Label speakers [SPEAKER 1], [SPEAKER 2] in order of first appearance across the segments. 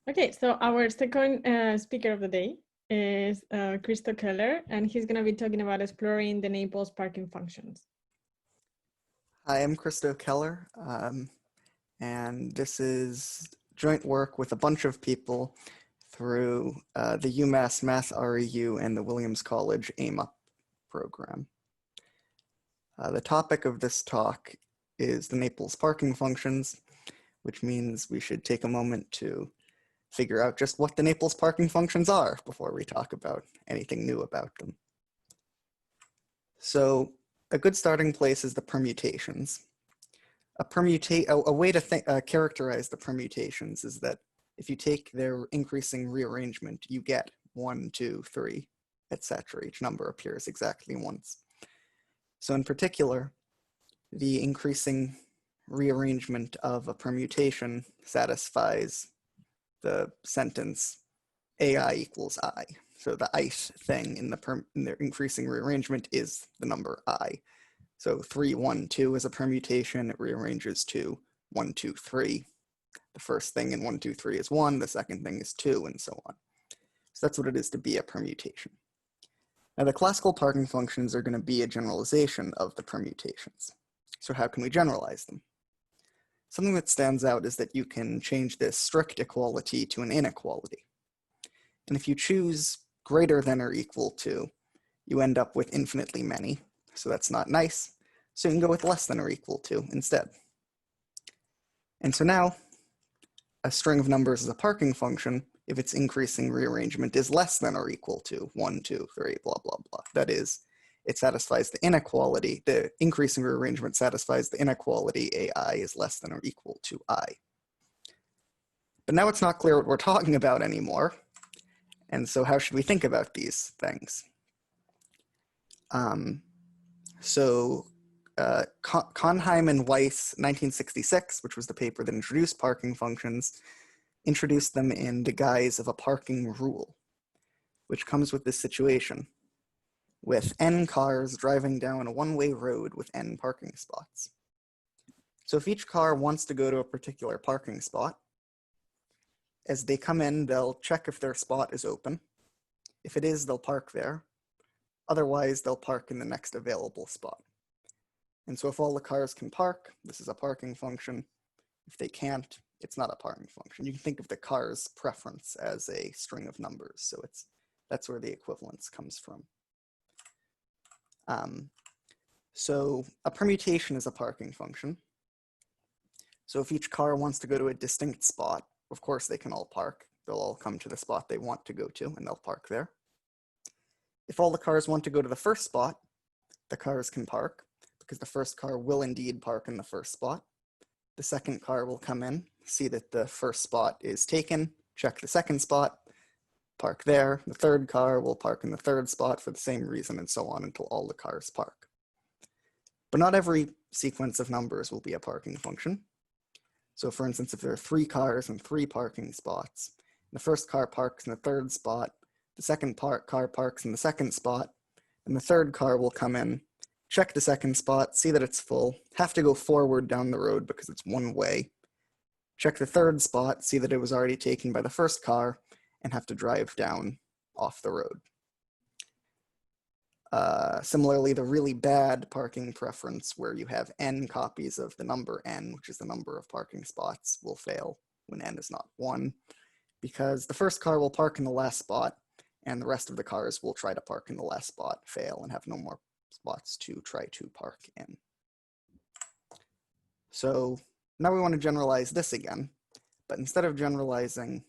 [SPEAKER 1] Okay, so our second speaker of the day is Christo Keller, and he's going to be talking about exploring the Naples parking functions.
[SPEAKER 2] Hi, I'm Christo Keller, and this is joint work with a bunch of people through the UMass Math REU and the Williams College AIM-UP program. The topic of this talk is the Naples parking functions, which means we should take a moment to figure out just what the Naples parking functions are before we talk about anything new about them. So a good starting place is the permutations. A way to characterize the permutations is that if you take their increasing rearrangement, you get 1, 2, 3, etc. Each number appears exactly once. So in particular, the increasing rearrangement of a permutation satisfies the sentence AI equals I. So the ith thing in the increasing rearrangement is the number I. So 3, 1, 2 is a permutation. It rearranges to 1, 2, 3. The first thing in 1, 2, 3 is 1. The second thing is 2, and so on. So that's what it is to be a permutation. Now the classical parking functions are going to be a generalization of the permutations. So how can we generalize them? Something that stands out is that you can change this strict equality to an inequality. And if you choose greater than or equal to, you end up with infinitely many. So that's not nice. So you can go with less than or equal to instead. And so now a string of numbers is a parking function if its increasing rearrangement is less than or equal to 1, 2, 3, blah, blah, blah. That is, it satisfies the inequality. The increasing rearrangement satisfies the inequality AI is less than or equal to I. But now it's not clear what we're talking about anymore. And so how should we think about these things? Konheim and Weiss, 1966, which was the paper that introduced parking functions, introduced them in the guise of a parking rule, which comes with this situation, with n cars driving down a one-way road with n parking spots. So if each car wants to go to a particular parking spot, as they come in, they'll check if their spot is open. If it is, they'll park there. Otherwise, they'll park in the next available spot. And so if all the cars can park, this is a parking function. If they can't, it's not a parking function. You can think of the car's preference as a string of numbers. So that's where the equivalence comes from. So a permutation is a parking function. So if each car wants to go to a distinct spot, of course they can all park. They'll all come to the spot they want to go to and they'll park there. If all the cars want to go to the first spot, the cars can park because the first car will indeed park in the first spot. The second car will come in, see that the first spot is taken, check the second spot, park there. The third car will park in the third spot for the same reason and so on until all the cars park. But not every sequence of numbers will be a parking function. So for instance, if there are 3 cars and 3 parking spots, the first car parks in the third spot, the second car parks in the second spot, and the third car will come in, check the second spot, see that it's full, have to go forward down the road because it's one way, check the third spot, see that it was already taken by the first car, and have to drive down off the road. Similarly, the really bad parking preference where you have n copies of the number n, which is the number of parking spots, will fail when n is not 1, because the first car will park in the last spot, and the rest of the cars will try to park in the last spot, fail, and have no more spots to try to park in. So now we want to generalize this again, but instead of generalizing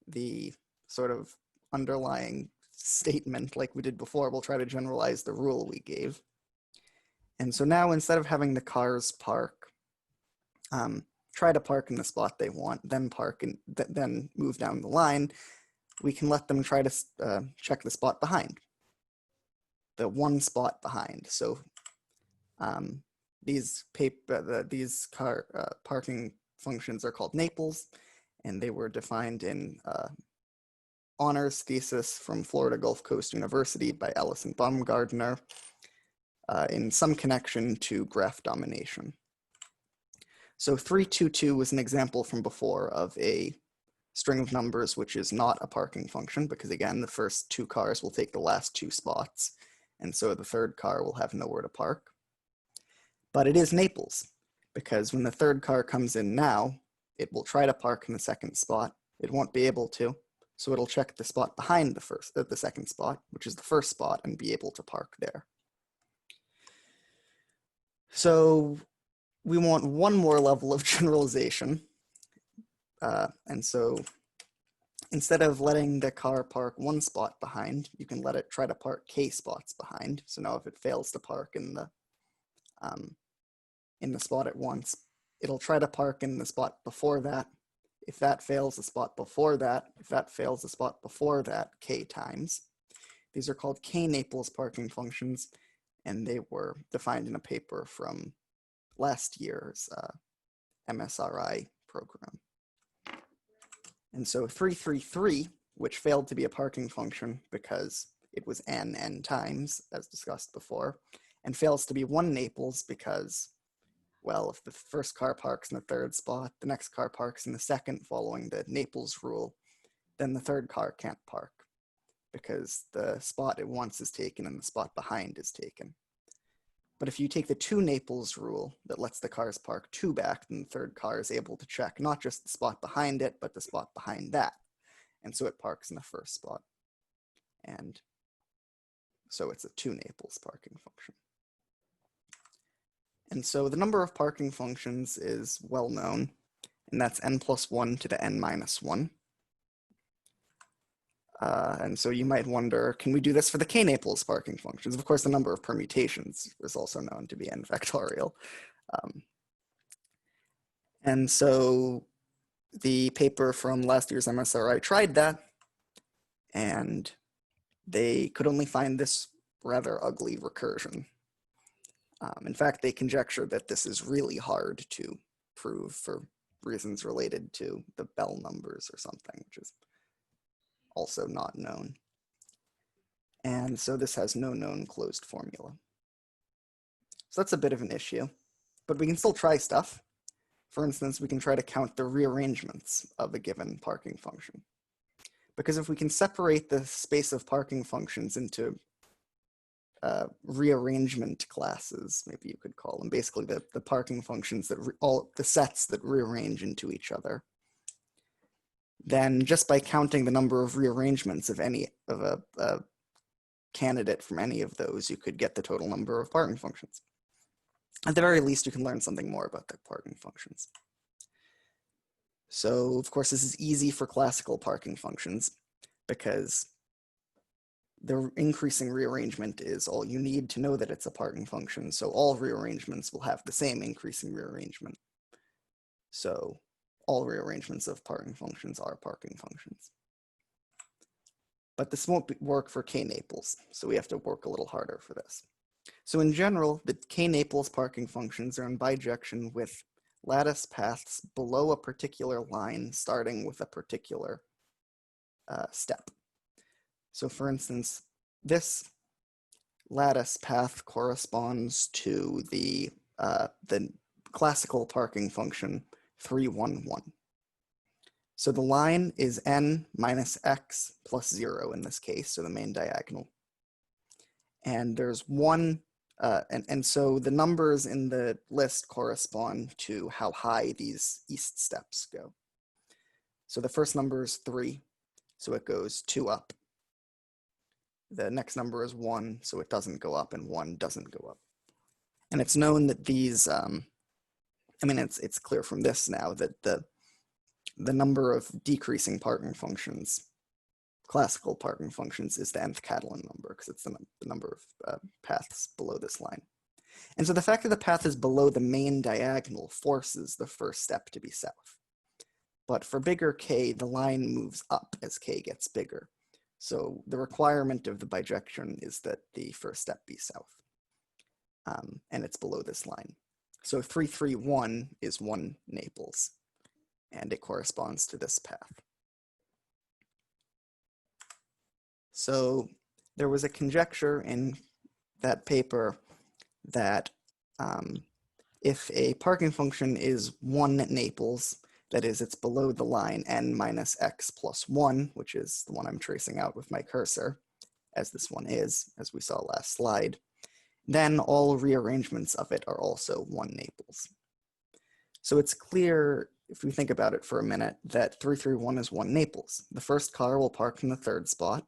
[SPEAKER 2] the sort of underlying statement like we did before, we'll try to generalize the rule we gave. And so now instead of having the cars park, try to park in the spot they want, then park and then move down the line, we can let them try to check the spot behind, the one spot behind. So these parking functions are called Naples, and they were defined in honors thesis from Florida Gulf Coast University by Ellis and Baumgardner in some connection to graph domination. So 322 was an example from before of a string of numbers which is not a parking function, because again, the first two cars will take the last two spots, and so the third car will have nowhere to park. But it is Naples, because when the third car comes in now, it will try to park in the second spot. It won't be able to, so it'll check the spot behind the second spot, which is the first spot, and be able to park there. So we want one more level of generalization. And so instead of letting the car park one spot behind, you can let it try to park k spots behind. So now if it fails to park in the spot at once, it'll try to park in the spot before that. If that fails, the spot before that. If that fails, the spot before that, k times. These are called k-Naples parking functions, and they were defined in a paper from last year's MSRI program. And so 333, which failed to be a parking function because it was n times, as discussed before, and fails to be one Naples because, well, if the first car parks in the third spot, the next car parks in the second following the Naples rule, then the third car can't park because the spot it wants is taken and the spot behind is taken. But if you take the two Naples rule that lets the cars park two back, then the third car is able to check not just the spot behind it, but the spot behind that. And so it parks in the first spot. And so it's a two Naples parking function. And so the number of parking functions is well known, and that's n plus 1 to the n minus 1. And so you might wonder, can we do this for the k-Naples parking functions? Of course, the number of permutations is also known to be n factorial. And so the paper from last year's MSRI tried that, and they could only find this rather ugly recursion. In fact, they conjecture that this is really hard to prove for reasons related to the Bell numbers or something, which is also not known. And so this has no known closed formula. So that's a bit of an issue, but we can still try stuff. For instance, we can try to count the rearrangements of a given parking function. Because if we can separate the space of parking functions into rearrangement classes, maybe you could call them, basically the parking functions that all the sets that rearrange into each other, then just by counting the number of rearrangements of any of a candidate from any of those, you could get the total number of parking functions. At the very least, you can learn something more about the parking functions. So, of course, this is easy for classical parking functions because the increasing rearrangement is all you need to know that it's a parking function. So all rearrangements will have the same increasing rearrangement. So all rearrangements of parking functions are parking functions. But this won't work for k-Naples, so we have to work a little harder for this. So in general, the k-Naples parking functions are in bijection with lattice paths below a particular line starting with a particular step. So for instance, this lattice path corresponds to the classical parking function 311. So the line is n minus x plus 0 in this case, so the main diagonal. And there's one, and so the numbers in the list correspond to how high these east steps go. So the first number is 3, so it goes 2 up. The next number is 1, so it doesn't go up, and 1 doesn't go up. And it's known that these, I mean, it's clear from this now that the number of decreasing parking functions, classical parking functions, is the nth Catalan number, because it's the number of paths below this line. And so the fact that the path is below the main diagonal forces the first step to be south. But for bigger k, the line moves up as k gets bigger. So the requirement of the bijection is that the first step be south. And it's below this line. So 331 is 1 Naples, and it corresponds to this path. So there was a conjecture in that paper that if a parking function is 1 Naples, That is, it's below the line n minus x plus 1, which is the one I'm tracing out with my cursor, as this one is, as we saw last slide, then all rearrangements of it are also 1 Naples. So it's clear, if we think about it for a minute, that 331 is 1 Naples. The first car will park in the third spot.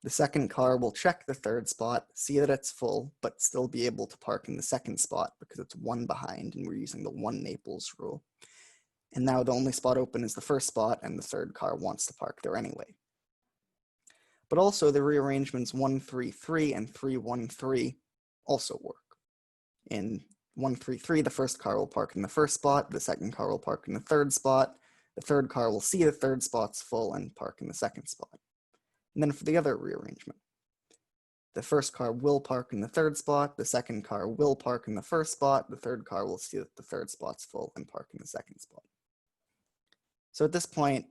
[SPEAKER 2] The second car will check the third spot, see that it's full, but still be able to park in the second spot because it's 1 behind, and we're using the 1 Naples rule. And now the only spot open is the first spot, and the third car wants to park there anyway. But also the rearrangements 133 and 313 also work. In 133, the first car will park in the first spot, the second car will park in the third spot, the third car will see the third spot's full and park in the second spot. And then for the other rearrangement, the first car will park in the third spot, the second car will park in the first spot, the third car will see that the third spot's full and park in the second spot. So at this point,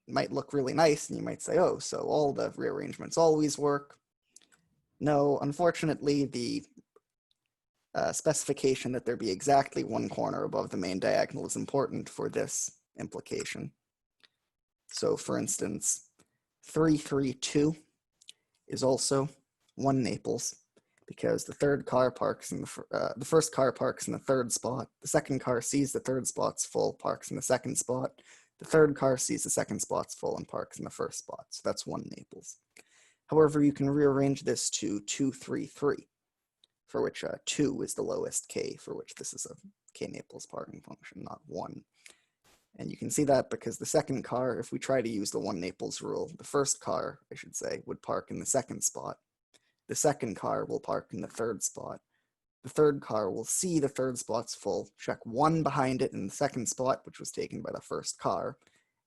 [SPEAKER 2] it might look really nice, and you might say, oh, so all the rearrangements always work. No, unfortunately, the specification that there be exactly 1 corner above the main diagonal is important for this implication. So for instance, 332 is also 1 Naples, because the third car parks in the first car parks in the third spot, the second car sees the third spot's full, parks in the second spot, the third car sees the second spot's full and parks in the first spot. So that's 1 Naples. However, you can rearrange this to 233, for which 2 is the lowest k, for which this is a k-Naples parking function, not 1. And you can see that because the second car, if we try to use the 1 Naples rule, the first car, I should say, would park in the second spot. The second car will park in the third spot. The third car will see the third spot's full, check 1 behind it in the second spot, which was taken by the first car,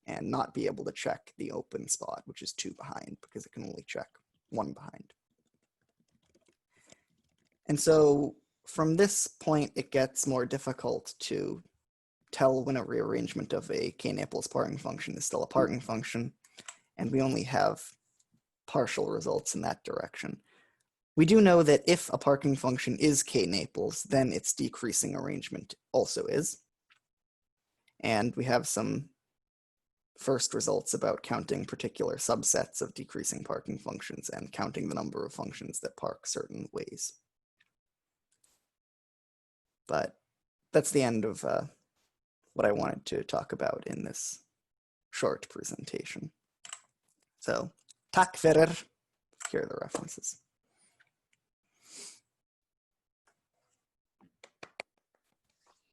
[SPEAKER 2] and not be able to check the open spot, which is 2 behind, because it can only check 1 behind. And so from this point, it gets more difficult to tell when a rearrangement of a k-Naples parking function is still a parking function, and we only have partial results in that direction. We do know that if a parking function is k-Naples, then its decreasing arrangement also is. And we have some first results about counting particular subsets of decreasing parking functions and counting the number of functions that park certain ways. But that's the end of what I wanted to talk about in this short presentation. So, tack fyrir. Here are the references.